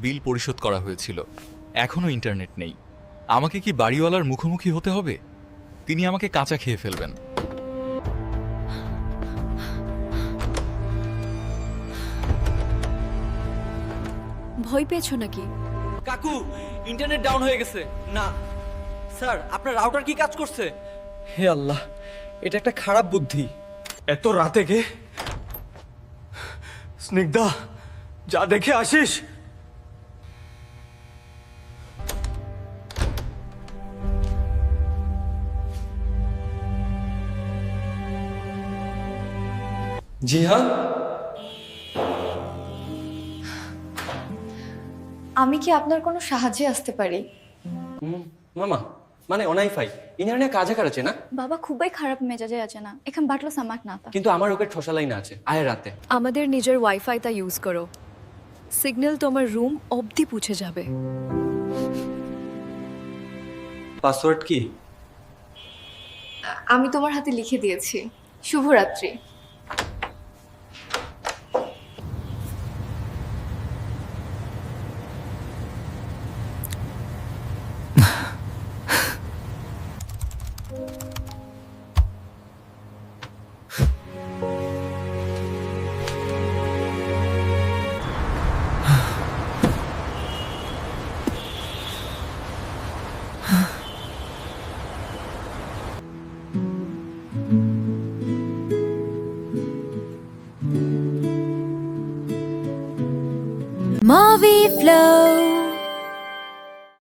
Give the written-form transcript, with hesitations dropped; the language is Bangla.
বিল পরিশোধ করা হয়েছিল, এখনও ইন্টারনেট নেই। আমাকে কি বাড়িওয়ালার মুখোমুখি হতে হবে? তিনি আমাকে কাঁচা খেয়ে ফেলবেন। ভয় পেয়েছো নাকি? কাকু, ইন্টারনেট ডাউন হয়ে গেছে। না স্যার, আপনার রাউটার কি কাজ করছে? হে আল্লাহ, এটা একটা খারাপ বুদ্ধি। এত রাতে কে? স্নিগ্ধা, যা দেখে আসিস। জিহান, আমি কি আপনার কোনো সাহায্যে আসতে পারি? মামা মানে অনাইফাই ইনারনে কাজে কাছে না, বাবা খুবই খারাপ মেজাজে আছে না, এখন বাটলো সামাক না তা। কিন্তু আমার ওকে ঠোসালাই না আছে আয় রাতে। আমাদের নিজের ওয়াইফাইটা ইউজ করো, সিগন্যাল তোমার রুম অবধি পৌঁছে যাবে। পাসওয়ার্ড কি? আমি তোমার হাতে লিখে দিয়েছি। শুভরাত্রি। Movie Flow.